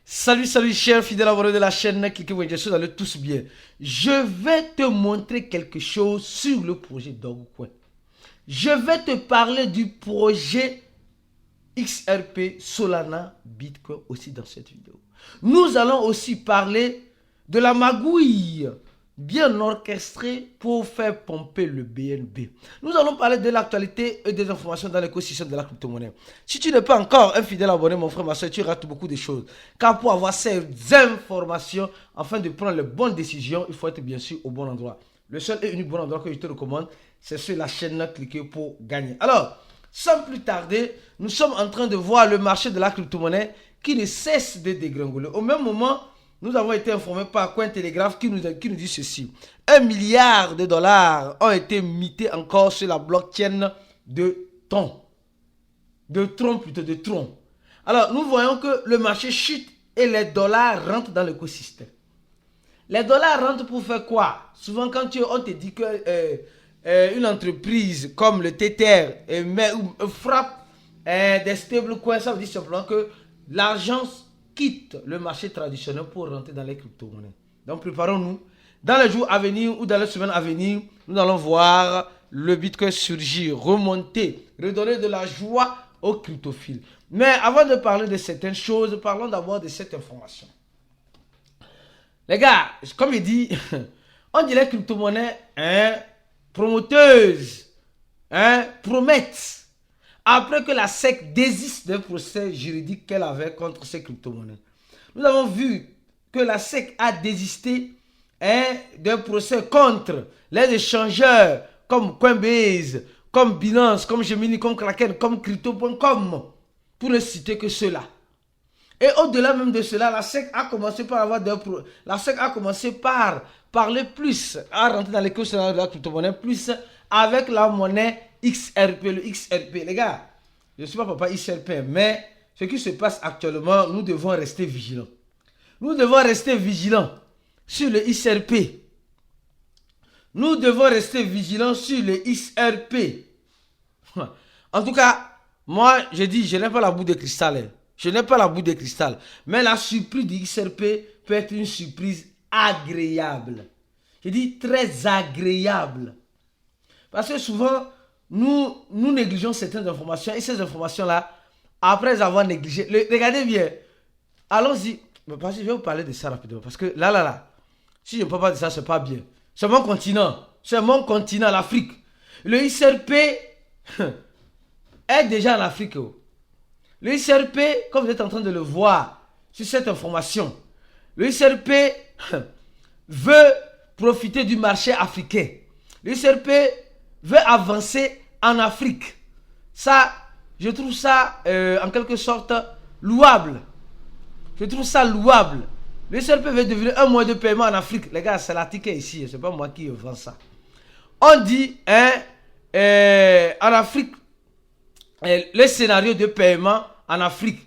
Salut, salut, chers fidèles abonnés de la chaîne, cliquez j'espère que vous allez tous bien. Je vais te montrer quelque chose sur le projet Dogecoin. Je vais te parler du projet XRP, Solana, Bitcoin aussi dans cette vidéo. Nous allons aussi parler de la magouille bien orchestrée pour faire pomper le BNB. Nous allons parler de l'actualité et des informations dans l'écosystème de la crypto-monnaie. Si tu n'es pas encore un fidèle abonné, mon frère, ma soeur, tu rates beaucoup de choses. Car pour avoir ces informations, afin de prendre les bonnes décisions, il faut être bien sûr au bon endroit. Le seul et unique bon endroit que je te recommande, c'est sur la chaîne cliquer pour gagner. Alors, sans plus tarder, nous sommes en train de voir le marché de la crypto-monnaie qui ne cesse de dégringoler. Au même moment, nous avons été informés par Cointelegraph qui nous dit ceci. 1 milliard de dollars ont été mités encore sur la blockchain de Tron. De Tron. Alors, nous voyons que le marché chute et les dollars rentrent dans l'écosystème. Les dollars rentrent pour faire quoi? Souvent, quand on te dit que une entreprise comme le Tether frappe des stablecoins, ça veut dire simplement que l'argent quitte le marché traditionnel pour rentrer dans les crypto-monnaies. Donc préparons-nous. Dans les jours à venir ou dans les semaines à venir, nous allons voir le Bitcoin surgir, remonter, redonner de la joie aux cryptophiles. Mais avant de parler de certaines choses, parlons d'abord de cette information. Les gars, comme il dit, on dit les crypto-monnaies promoteuses, promettent. Après que la SEC désiste d'un procès juridique qu'elle avait contre ces crypto-monnaies. Nous avons vu que la SEC a désisté d'un procès contre les échangeurs comme Coinbase, comme Binance, comme Gemini, comme Kraken, comme Crypto.com, pour ne citer que cela. Et au-delà même de cela, la SEC a commencé par parler plus, à rentrer dans l'écosystème de la crypto-monnaie plus avec la monnaie XRP, le XRP. Les gars, je ne suis pas papa XRP, mais ce qui se passe actuellement, nous devons rester vigilants. Nous devons rester vigilants sur le XRP. Nous devons rester vigilants sur le XRP. En tout cas, moi, je dis, je n'ai pas la boule de cristal. Je n'ai pas la boule de cristal. Mais la surprise du XRP peut être une surprise agréable. Je dis très agréable. Parce que souvent, nous négligeons certaines informations. Et ces informations-là, après avoir négligé... regardez bien. Allons-y. Je vais vous parler de ça rapidement. Parce que là. Si je ne parle pas de ça, c'est pas bien. C'est mon continent. C'est mon continent, l'Afrique. Le XRP est déjà en Afrique. Le XRP, comme vous êtes en train de le voir sur cette information, le XRP veut profiter du marché africain. Le XRP veut avancer en Afrique. Ça, je trouve ça en quelque sorte louable. Je trouve ça louable. Le XRP veut devenir un moyen de paiement en Afrique. Les gars, c'est la ticket ici. C'est pas moi qui vends ça. On dit, en Afrique, le scénario de paiement en Afrique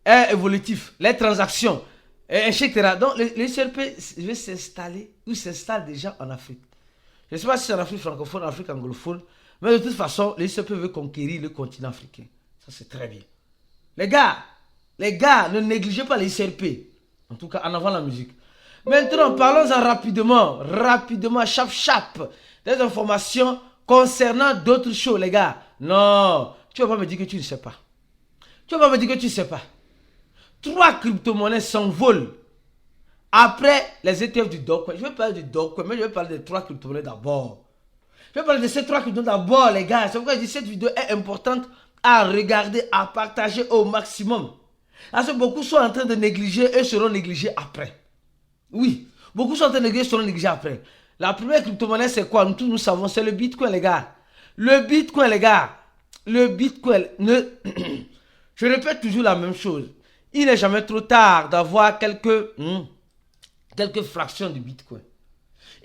est évolutif. Les transactions, etc. Donc, le XRP veut s'installer ou s'installe déjà en Afrique. Je ne sais pas si c'est en Afrique francophone, en Afrique anglophone, mais de toute façon, le XRP veut conquérir le continent africain. Ça, c'est très bien. Les gars, ne négligez pas le XRP. En tout cas, en avant la musique. Maintenant, parlons-en rapidement, chap, des informations concernant d'autres choses, les gars. Non, tu ne vas pas me dire que tu ne sais pas. 3 crypto-monnaies s'envolent après les ETF du Dogecoin. Je vais parler du Dogecoin, mais je vais parler des 3 crypto-monnaies d'abord. Je vais parler de ces 3 crypto-monnaies d'abord, les gars. C'est pourquoi je dis que cette vidéo est importante à regarder, à partager au maximum. Parce que beaucoup sont en train de négliger et seront négligés après. Oui, beaucoup sont en train de négliger et seront négligés après. La première crypto-monnaie, c'est quoi? Nous tous nous savons, c'est le Bitcoin, les gars. Le Bitcoin, je répète toujours la même chose. Il n'est jamais trop tard d'avoir quelques fractions de Bitcoin.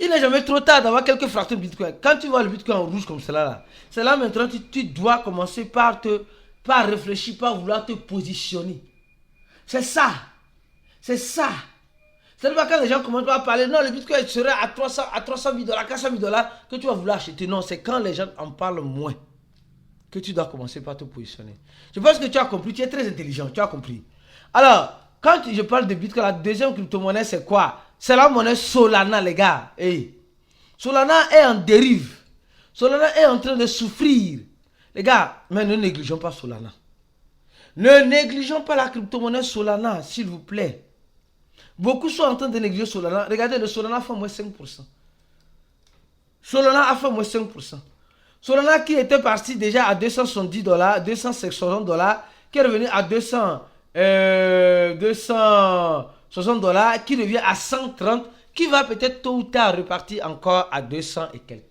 Il n'est jamais trop tard d'avoir quelques fractions de Bitcoin. Quand tu vois le Bitcoin en rouge comme cela, là, c'est là maintenant que tu dois commencer par réfléchir, par vouloir te positionner. C'est ça. C'est pas quand les gens commencent à parler, non, le Bitcoin serait à 300 000 $, 400 000 $ que tu vas vouloir acheter. Non, c'est quand les gens en parlent moins que tu dois commencer par te positionner. Je pense que tu as compris, tu es très intelligent, tu as compris. Alors, Quand je parle de Bitcoin, la deuxième crypto-monnaie, c'est quoi? C'est la monnaie Solana, les gars. Hey. Solana est en dérive. Solana est en train de souffrir. Les gars, mais ne négligeons pas Solana. Ne négligeons pas la crypto-monnaie Solana, s'il vous plaît. Beaucoup sont en train de négliger Solana. Regardez, le Solana fait moins 5%. Solana a fait moins 5%. Solana qui était parti déjà à $270, $260, qui est revenu à 260 $, qui revient à 130, qui va peut-être tôt ou tard repartir encore à 200 et quelques.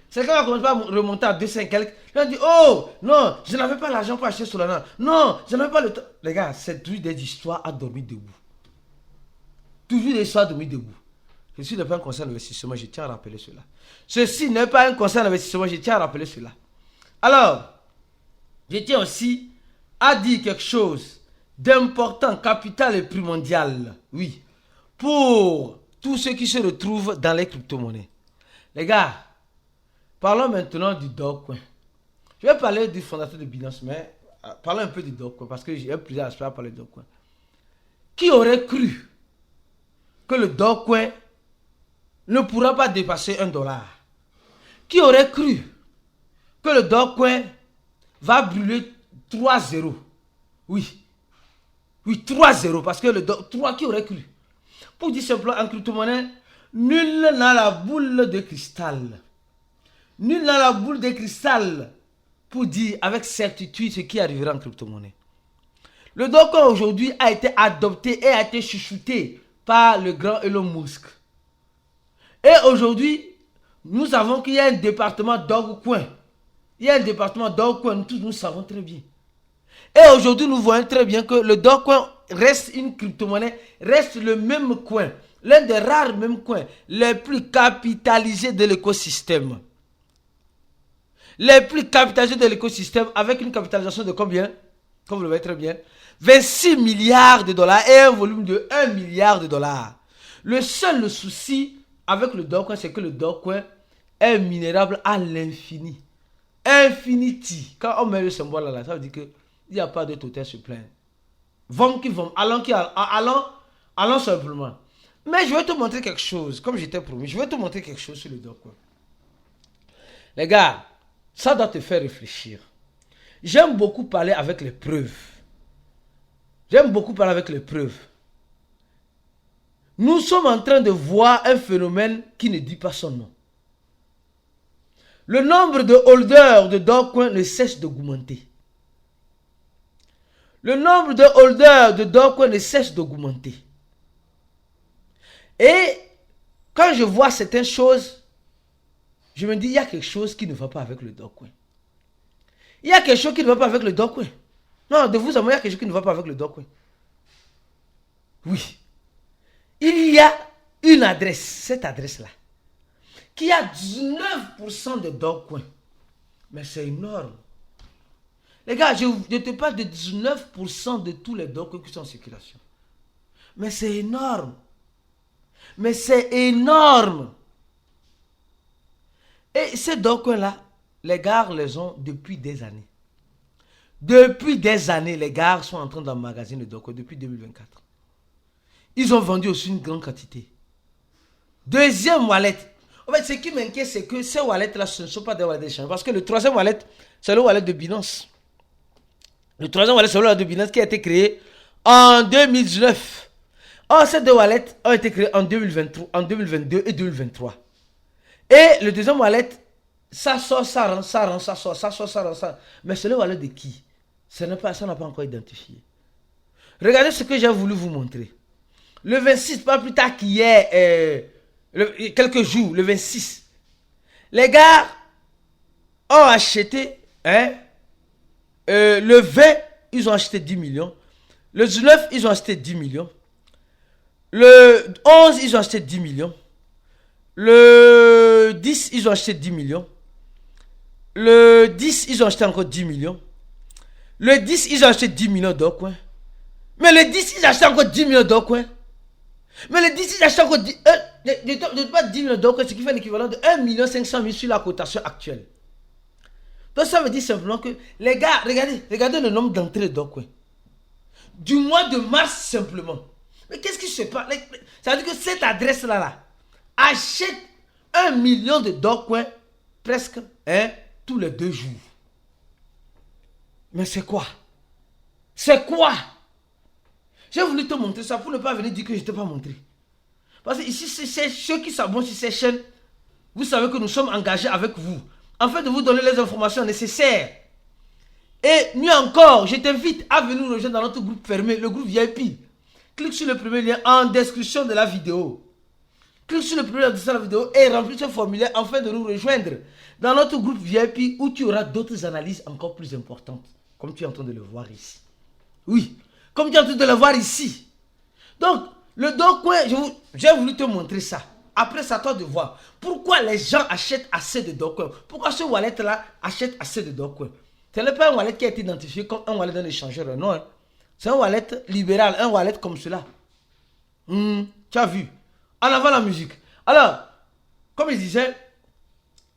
C'est quand on commence à remonter à 200 et quelques, on dit, oh, non, je n'avais pas l'argent pour acheter Solana. Non, je n'avais pas le temps. Les gars, c'est toujours des histoires à dormir debout. Toujours des histoires à dormir debout. Ceci n'est pas un conseil d'investissement, je tiens à rappeler cela. Ceci n'est pas un conseil d'investissement, je tiens à rappeler cela. Alors, je tiens aussi à dire quelque chose d'important, capital et primordial. Oui, pour tous ceux qui se retrouvent dans les crypto-monnaies. Les gars, parlons maintenant du Dogecoin. Je vais parler du fondateur de Binance, mais parlons un peu du Dogecoin, parce que j'ai plusieurs aspects à parler du Dogecoin. Qui aurait cru que le Dogecoin ne pourra pas dépasser $1? Qui aurait cru que le Dogecoin va brûler 3-0? Oui. Oui, 3-0, parce que le 3, qui aurait cru? Pour dire simplement, en crypto-monnaie, nul n'a la boule de cristal. Nul n'a la boule de cristal pour dire avec certitude ce qui arrivera en crypto-monnaie. Le Dogecoin aujourd'hui a été adopté et a été chouchouté par le grand Elon Musk. Et aujourd'hui, nous savons qu'il y a un département Dogecoin. Il y a un département Dogecoin, nous tous nous savons très bien. Et aujourd'hui, nous voyons très bien que le Dogecoin reste une crypto-monnaie, reste le même coin, l'un des rares mêmes coins les plus capitalisés de l'écosystème. Les plus capitalisés de l'écosystème avec une capitalisation de combien? Comme vous le voyez très bien, 26 milliards de dollars et un volume de 1 milliard de dollars. Le seul souci avec le Dogecoin, c'est que le Dogecoin est minérable à l'infini. Infinity. Quand on met le symbole là, ça veut dire qu'il n'y a pas de total sur plein. Vont qui vont, allons simplement. Mais je vais te montrer quelque chose, comme je t'ai promis, je vais te montrer quelque chose sur le Dogecoin. Les gars, ça doit te faire réfléchir. J'aime beaucoup parler avec les preuves. J'aime beaucoup parler avec les preuves. Nous sommes en train de voir un phénomène qui ne dit pas son nom. Le nombre de holders de Dogecoin ne cesse d'augmenter. Le nombre de holders de Dogecoin ne cesse d'augmenter. Et quand je vois certaines choses, je me dis, il y a quelque chose qui ne va pas avec le Dogecoin. Il y a quelque chose qui ne va pas avec le Dogecoin. Non, de vous à moi, il y a quelque chose qui ne va pas avec le Dogecoin. Oui. Il y a une adresse, cette adresse-là, qui a 19% de Dogecoin. Mais c'est énorme. Les gars, je te parle de 19% de tous les Dogecoins qui sont en circulation. Mais c'est énorme. Mais c'est énorme. Et ces Dogecoins-là, les gars les ont depuis des années. Depuis des années, les gars sont en train d'emmagasiner le Dogecoin depuis 2024. Ils ont vendu aussi une grande quantité. Deuxième wallet. En fait, ce qui m'inquiète, c'est que ces wallets-là, ce ne sont pas des wallets d'échange. Parce que le troisième wallet, c'est le wallet de Binance. Le troisième wallet, c'est le wallet de Binance qui a été créé en 2019. Or, ces deux wallets ont été créés en 2023, en 2022 et 2023. Et le deuxième wallet, ça sort, ça rentre, ça rentre, ça sort, ça sort, ça rentre, ça. Mais c'est le wallet de qui? Ça n'a pas encore identifié. Regardez ce que j'ai voulu vous montrer. Le 26, pas plus tard qu'hier, quelques jours, le 26, les gars ont acheté, le 20, ils ont acheté 10 millions. Le 19, ils ont acheté 10 millions. Le 11, ils ont acheté 10 millions. Le 10, ils ont acheté 10 millions. Le 10, ils ont acheté encore 10 millions. Le 10, ils ont acheté 10 millions d'Dogecoin. Mais le 10, ils ont acheté encore 10 millions d'Dogecoin. Mais le 10, ils achètent encore 10, pas 10 millions d'euros, ce qui fait l'équivalent de 1 500 000 sur la cotation actuelle. Donc ça veut dire simplement que les gars, regardez le nombre d'entrées de Dogecoin. du mois de mars simplement. Mais qu'est-ce qui se passe? Ça veut dire que cette adresse-là achète 1 million de Dogecoin presque tous les 2 jours. Mais c'est quoi? C'est quoi? J'ai voulu te montrer ça pour ne pas venir dire que je ne t'ai pas montré. Parce que ici, c'est ceux qui s'abonnent sur ces chaînes. Vous savez que nous sommes engagés avec vous, afin de vous donner les informations nécessaires. Et mieux encore, je t'invite à venir nous rejoindre dans notre groupe fermé, le groupe VIP. Clique sur le premier lien en description de la vidéo. Clique sur le premier lien en description de la vidéo et remplis ce formulaire afin de nous rejoindre dans notre groupe VIP où tu auras d'autres analyses encore plus importantes, comme tu es en train de le voir ici. Oui, comme tu es en train de le voir ici. Donc, le Dogecoin, j'ai voulu te montrer ça. Après, c'est à toi de voir. Pourquoi les gens achètent assez de Dogecoin? Pourquoi ce wallet-là achète assez de Dogecoin? Ce n'est pas un wallet qui a été identifié comme un wallet d'un échangeur. Non, hein. C'est un wallet libéral, un wallet comme cela. Tu as vu? En avant la musique. Alors, comme je disais,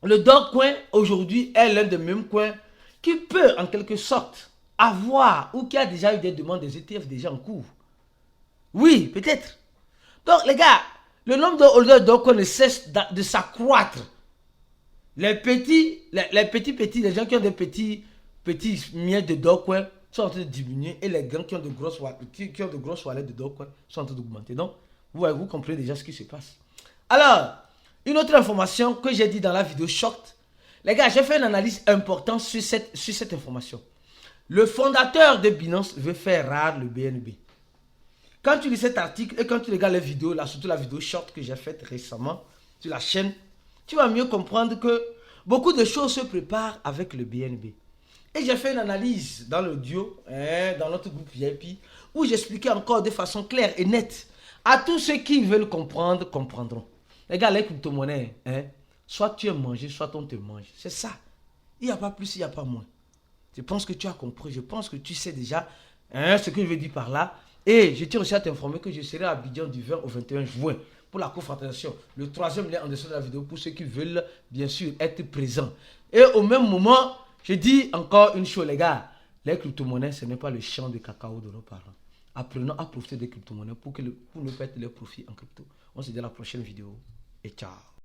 le Dogecoin aujourd'hui est l'un des mêmes coins qui peut en quelque sorte avoir ou qui a déjà eu des demandes des ETF déjà en cours. Oui, peut-être. Donc, les gars, le nombre de holders de Dogecoin ne cesse de s'accroître. Les petits, les gens qui ont des petits miettes de Dogecoin sont en train de diminuer et les grands qui ont de grosses wallets de Dogecoin sont en train d'augmenter. Donc, vous comprenez déjà ce qui se passe. Alors, une autre information que j'ai dit dans la vidéo short, les gars, j'ai fait une analyse importante sur cette information. Le fondateur de Binance veut faire rare le BNB. Quand tu lis cet article et quand tu regardes les vidéos, là, surtout la vidéo short que j'ai faite récemment sur la chaîne, tu vas mieux comprendre que beaucoup de choses se préparent avec le BNB. Et j'ai fait une analyse dans le duo, dans notre groupe VIP, où j'expliquais encore de façon claire et nette à tous ceux qui veulent comprendre, comprendront. Les gars, les crypto-monnaies, soit tu es mangé, soit on te mange. C'est ça. Il n'y a pas plus, il n'y a pas moins. Je pense que tu as compris, je pense que tu sais déjà ce que je veux dire par là. Et je tiens aussi à t'informer que je serai à Abidjan du 20 au 21 juin pour la confrontation. Le 3e lien en dessous de la vidéo pour ceux qui veulent bien sûr être présents. Et au même moment, je dis encore une chose les gars. Les crypto-monnaies, ce n'est pas le champ de cacao de nos parents. Apprenons à profiter des crypto-monnaies pour ne pas être leurs profits en crypto. On se dit à la prochaine vidéo et ciao.